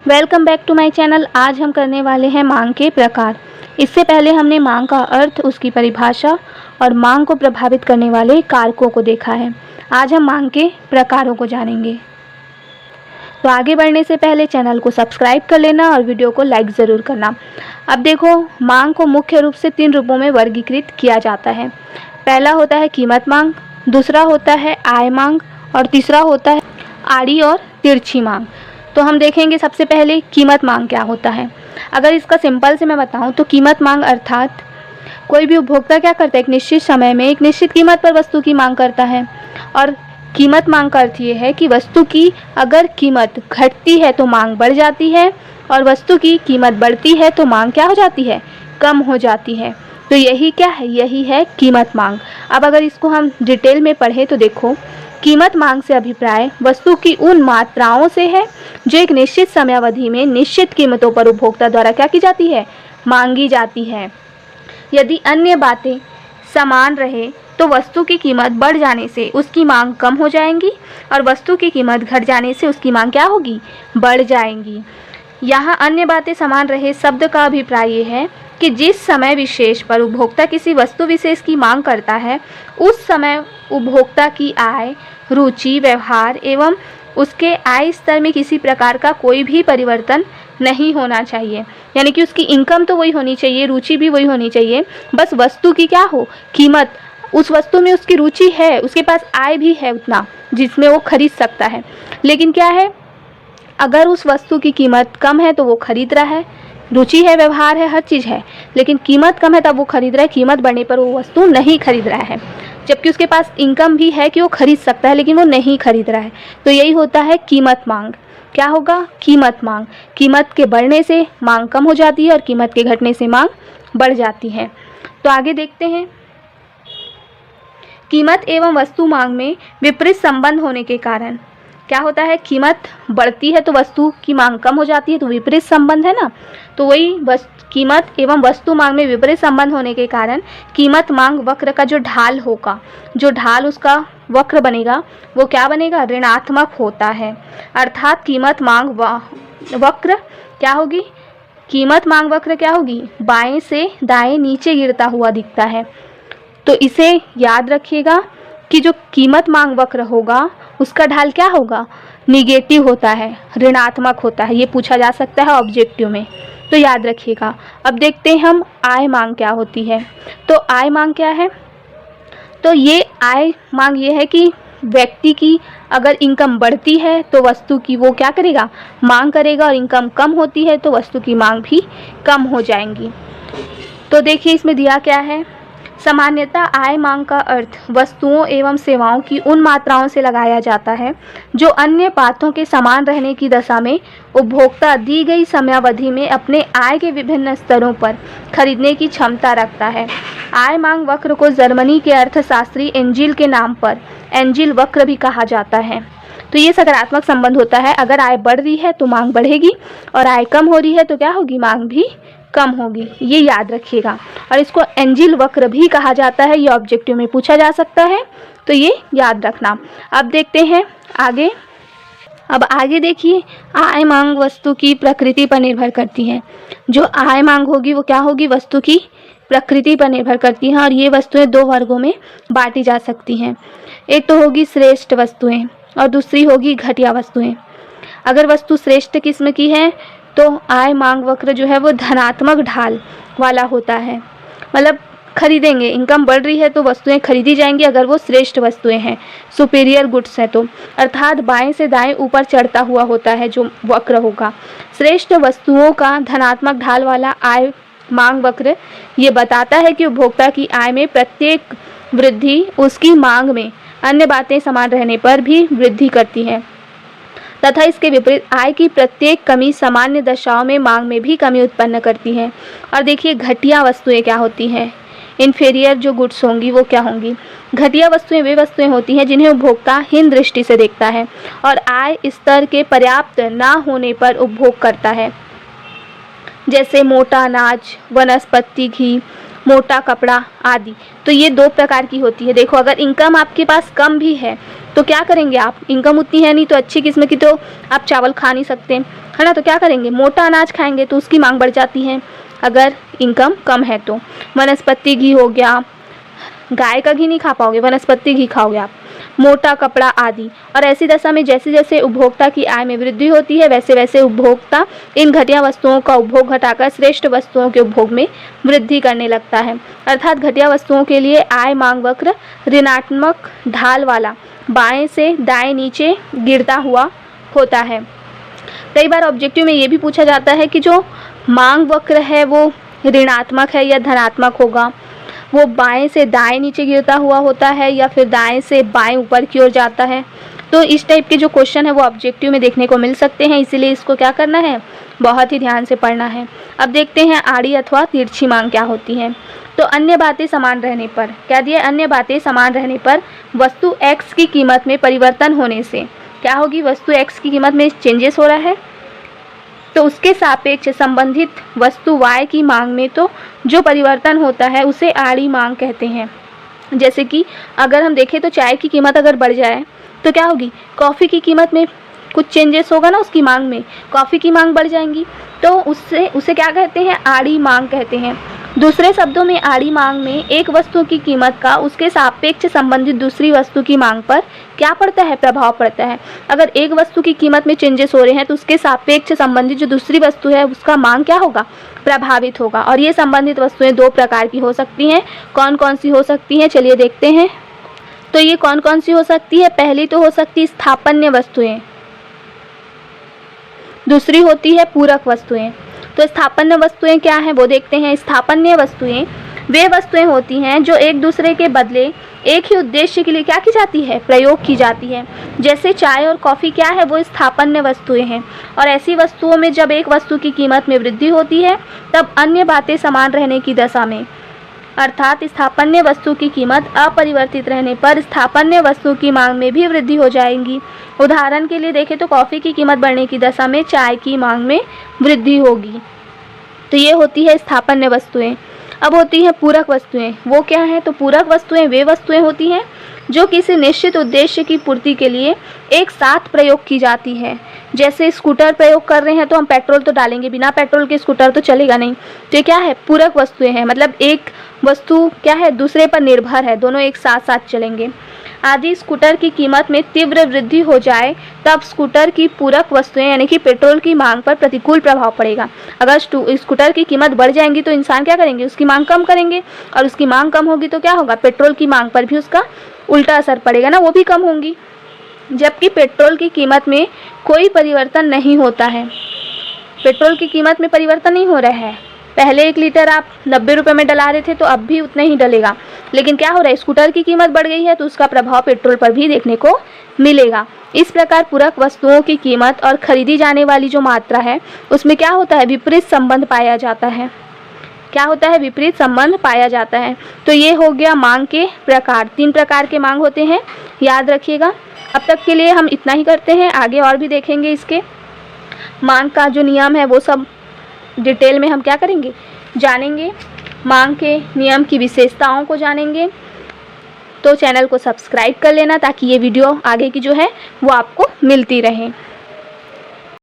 Welcome back to my channel. आज हम करने वाले हैं मांग के प्रकार। इससे पहले हमने मांग का अर्थ, उसकी परिभाषा और मांग को प्रभावित करने वाले कारकों को देखा है। आज हम मांग के प्रकारों को जानेंगे। तो आगे बढ़ने से पहले चैनल को सब्सक्राइब कर लेना और वीडियो को लाइक ज़रूर करना। अब देखो, मांग को मुख्य रूप से 3 रूपों में वर्गीकृत किया जाता है। पहला होता है कीमत मांग, दूसरा होता है आय मांग और तीसरा होता है आड़ी और तिरछी मांग। तो हम देखेंगे सबसे पहले कीमत मांग क्या होता है। अगर इसका सिंपल से मैं बताऊं तो कीमत मांग अर्थात कोई भी उपभोक्ता क्या करता है, एक निश्चित समय में एक निश्चित कीमत पर वस्तु की मांग करता है। और कीमत मांग का अर्थ ये है कि वस्तु की अगर कीमत घटती है तो मांग बढ़ जाती है और वस्तु की कीमत बढ़ती है तो मांग क्या हो जाती है, कम हो जाती है। तो यही क्या है, यही है कीमत मांग। अब अगर इसको हम डिटेल में पढ़ें तो देखो, कीमत मांग से अभिप्राय वस्तु की उन मात्राओं से है जो एक निश्चित समयावधि में निश्चित कीमतों पर उपभोक्ता द्वारा क्या की जाती है, मांगी जाती है। यदि अन्य बातें समान रहे तो वस्तु की कीमत बढ़ जाने से उसकी मांग कम हो जाएंगी और वस्तु की कीमत घट जाने से उसकी मांग क्या होगी, बढ़ जाएंगी। यहाँ अन्य बातें समान रहे शब्द का अभिप्राय ये है कि जिस समय विशेष पर उपभोक्ता किसी वस्तु विशेष की मांग करता है उस समय उपभोक्ता की आय, रुचि, व्यवहार एवं उसके आय स्तर में किसी प्रकार का कोई भी परिवर्तन नहीं होना चाहिए। यानी कि उसकी इनकम तो वही होनी चाहिए, रुचि भी वही होनी चाहिए, बस वस्तु की क्या हो, कीमत, उस वस्तु में उसकी रुचि है, उसके पास आय भी है उतना जिसमें वो खरीद सकता है। लेकिन क्या है, अगर उस वस्तु की कीमत कम है तो वो खरीद रहा है, रुचि है, व्यवहार है, हर चीज़ है, लेकिन कीमत कम है तब वो खरीद रहा है, कीमत बढ़ने पर वो वस्तु नहीं खरीद रहा है। जबकि उसके पास इनकम भी है कि वो खरीद सकता है लेकिन वो नहीं खरीद रहा है। तो यही होता है कीमत मांग। क्या होगा, कीमत मांग। कीमत के बढ़ने से मांग कम हो जाती है और कीमत के घटने से मांग बढ़ जाती है। तो आगे देखते हैं, कीमत एवं वस्तु मांग में विपरीत संबंध होने के कारण क्या होता है, कीमत बढ़ती है तो वस्तु की मांग कम हो जाती है, तो विपरीत संबंध है ना। तो वही कीमत एवं वस्तु मांग में विपरीत संबंध होने के कारण कीमत मांग वक्र का जो ढाल होगा, जो ढाल उसका वक्र बनेगा वो क्या बनेगा, ऋणात्मक होता है। अर्थात कीमत मांग वक्र क्या होगी, कीमत मांग वक्र क्या होगी, बाएं से दाएं नीचे गिरता हुआ दिखता है। तो इसे याद रखिएगा कि जो कीमत मांग वक्र होगा उसका ढाल क्या होगा, निगेटिव होता है, ऋणात्मक होता है। ये पूछा जा सकता है ऑब्जेक्टिव में, तो याद रखिएगा। अब देखते हैं हम आय मांग क्या होती है। तो आय मांग क्या है, तो ये आय मांग ये है कि व्यक्ति की अगर इनकम बढ़ती है तो वस्तु की वो क्या करेगा, मांग करेगा, और इनकम कम होती है तो वस्तु की मांग भी कम हो जाएंगी। तो देखिए इसमें दिया क्या है, सामान्यतः आय मांग का अर्थ वस्तुओं एवं सेवाओं की उन मात्राओं से लगाया जाता है जो अन्य बातों के समान रहने की दशा में उपभोक्ता दी गई समयावधि में अपने आय के विभिन्न स्तरों पर खरीदने की क्षमता रखता है। आय मांग वक्र को जर्मनी के अर्थशास्त्री एंजिल के नाम पर एंजिल वक्र भी कहा जाता है। तो ये सकारात्मक संबंध होता है, अगर आय बढ़ रही है तो मांग बढ़ेगी और आय कम हो रही है तो क्या होगी, मांग भी कम होगी। ये याद रखिएगा। और इसको एंजिल वक्र भी कहा जाता है, ये ऑब्जेक्टिव में पूछा जा सकता है, तो ये याद रखना। अब देखते हैं आगे। अब आगे देखिए, आय मांग वस्तु की प्रकृति पर निर्भर करती है। जो आय मांग होगी वो क्या होगी, वस्तु की प्रकृति पर निर्भर करती हैं और ये वस्तुएं 2 वर्गों में बांटी जा सकती हैं। एक तो होगी श्रेष्ठ वस्तुएं और दूसरी होगी घटिया वस्तुएं। अगर वस्तु श्रेष्ठ किस्म की है तो आय मांग वक्र जो है वो धनात्मक ढाल वाला होता है, मतलब खरीदेंगे, इनकम बढ़ रही है तो वस्तुएं खरीदी जाएंगी अगर वो श्रेष्ठ वस्तुएं हैं, सुपीरियर गुड्स हैं तो, अर्थात बाएं से दाएं ऊपर चढ़ता हुआ होता है जो वक्र होगा। श्रेष्ठ वस्तुओं का धनात्मक ढाल वाला आय मांग वक्र ये बताता है कि उपभोक्ता की आय में प्रत्येक वृद्धि उसकी मांग में अन्य बातें समान रहने पर भी वृद्धि करती है तथा इसके विपरीत आय की प्रत्येक कमी सामान्य दशाओं में मांग में भी कमी उत्पन्न करती है। और देखिए घटिया वस्तुएं क्या होती हैं, इन्फीरियर जो गुड्स होंगी वो क्या होंगी। घटिया वस्तुएं वे वस्तुएं होती हैं जिन्हें उपभोक्ता हीन दृष्टि से देखता है और आय स्तर के पर्याप्त ना होने पर उपभोग करता है, जैसे मोटा अनाज, वनस्पति घी, मोटा कपड़ा आदि। तो ये 2 प्रकार की होती है। देखो, अगर इनकम आपके पास कम भी है तो क्या करेंगे आप, इनकम उतनी है नहीं तो अच्छी किस्म की तो आप चावल खा नहीं सकते, है ना, तो क्या करेंगे, मोटा अनाज खाएंगे तो उसकी मांग बढ़ जाती है अगर इनकम कम है तो। वनस्पति घी हो गया, गाय का घी नहीं खा पाओगे, वनस्पति घी खाओगे आप, मोटा कपड़ा आदि। और ऐसी दशा में जैसे जैसे उपभोक्ता की आय में वृद्धि होती है वैसे वैसे उपभोक्ता इन घटिया वस्तुओं का उपभोग घटाकर श्रेष्ठ वस्तुओं के उपभोग में वृद्धि करने लगता है। अर्थात घटिया वस्तुओं के लिए आय मांग वक्र ऋणात्मक ढाल वाला बाएं से दाएं नीचे गिरता हुआ होता है। कई बार ऑब्जेक्टिव में ये भी पूछा जाता है कि जो मांग वक्र है वो ऋणात्मक है या धनात्मक होगा, वो बाएं से दाएं नीचे गिरता हुआ होता है या फिर दाएं से बाएं ऊपर की ओर जाता है। तो इस टाइप के जो क्वेश्चन है वो ऑब्जेक्टिव में देखने को मिल सकते हैं, इसीलिए इसको क्या करना है, बहुत ही ध्यान से पढ़ना है। अब देखते हैं आड़ी अथवा तिरछी मांग क्या होती है। तो अन्य बातें समान रहने पर, क्या दिया, अन्य बातें समान रहने पर वस्तु x की कीमत में परिवर्तन होने से क्या होगी, वस्तु x की कीमत में चेंजेस हो रहा है तो उसके सापेक्ष संबंधित वस्तु y की मांग में तो जो परिवर्तन होता है उसे आड़ी मांग कहते हैं। जैसे कि अगर हम देखें तो चाय की कीमत अगर बढ़ जाए तो क्या होगी, कॉफ़ी की कीमत में कुछ चेंजेस होगा ना, उसकी मांग में कॉफ़ी की मांग बढ़ जाएंगी तो उसे क्या कहते हैं, आड़ी मांग कहते हैं। दूसरे शब्दों में आड़ी मांग में एक वस्तु की कीमत का उसके सापेक्ष संबंधित दूसरी वस्तु की मांग पर क्या पड़ता है, प्रभाव पड़ता है। अगर एक वस्तु की कीमत में चेंजेस हो रहे हैं तो उसके सापेक्ष संबंधित जो दूसरी वस्तु है उसका मांग क्या होगा, प्रभावित होगा। और ये संबंधित वस्तुएं दो प्रकार की हो सकती हैं। कौन कौन सी हो सकती हैं, चलिए देखते हैं। तो ये कौन कौन सी हो सकती है, पहली तो हो सकती है स्थापन्य वस्तुएं, दूसरी होती है पूरक वस्तुएं। तो स्थापन्य वस्तुएं क्या हैं वो देखते हैं। स्थापन्य वस्तुएं वे वस्तुएं होती हैं जो एक दूसरे के बदले एक ही उद्देश्य के लिए क्या की जाती है, प्रयोग की जाती है। जैसे चाय और कॉफ़ी क्या है, वो स्थापन्य वस्तुएं हैं। और ऐसी वस्तुओं में जब एक वस्तु की कीमत में वृद्धि होती है तब अन्य बातें समान रहने की दशा में, अर्थात स्थापन्य वस्तु की कीमत अपरिवर्तित रहने पर स्थापन्य वस्तु की मांग में भी वृद्धि हो जाएगी। उदाहरण के लिए देखें तो कॉफ़ी की कीमत बढ़ने की दशा में चाय की मांग में वृद्धि होगी। तो ये होती है स्थापन्य वस्तुएं। अब होती हैं पूरक वस्तुएं, वो क्या हैं, तो पूरक वस्तुएं वे वस्तुएं होती हैं जो किसी निश्चित उद्देश्य की पूर्ति के लिए एक साथ प्रयोग की जाती है। जैसे स्कूटर प्रयोग कर रहे हैं तो हम पेट्रोल तो डालेंगे, बिना पेट्रोल के स्कूटर तो चलेगा नहीं। तो ये क्या है, पूरक वस्तुएं हैं, मतलब एक वस्तु क्या है दूसरे पर निर्भर है, दोनों एक साथ साथ चलेंगे। आदि स्कूटर की कीमत में तीव्र वृद्धि हो जाए तब स्कूटर की पूरक वस्तुएं यानी कि पेट्रोल की मांग पर प्रतिकूल प्रभाव पड़ेगा। अगर स्कूटर की कीमत बढ़ जाएंगी तो इंसान क्या करेंगे, उसकी मांग कम करेंगे, और उसकी मांग कम होगी तो क्या होगा, पेट्रोल की मांग पर भी उसका उल्टा असर पड़ेगा ना, वो भी कम होंगी। जबकि पेट्रोल की कीमत में कोई परिवर्तन नहीं होता है, पेट्रोल की कीमत में परिवर्तन नहीं हो रहा है। पहले 1 लीटर आप 90 रुपये में डला रहे थे तो अब भी उतना ही डलेगा, लेकिन क्या हो रहा है, स्कूटर की कीमत बढ़ गई है तो उसका प्रभाव पेट्रोल पर भी देखने को मिलेगा। इस प्रकार पूरक वस्तुओं की कीमत और खरीदी जाने वाली जो मात्रा है उसमें क्या होता है, विपरीत संबंध पाया जाता है। क्या होता है, विपरीत संबंध पाया जाता है। तो ये हो गया मांग के प्रकार, 3 प्रकार के मांग होते हैं, याद रखिएगा। अब तक के लिए हम इतना ही करते हैं, आगे और भी देखेंगे इसके मांग का जो नियम है वो सब डिटेल में हम क्या करेंगे, जानेंगे। मांग के नियम की विशेषताओं को जानेंगे। तो चैनल को सब्सक्राइब कर लेना ताकि ये वीडियो आगे की जो है वो आपको मिलती रहे।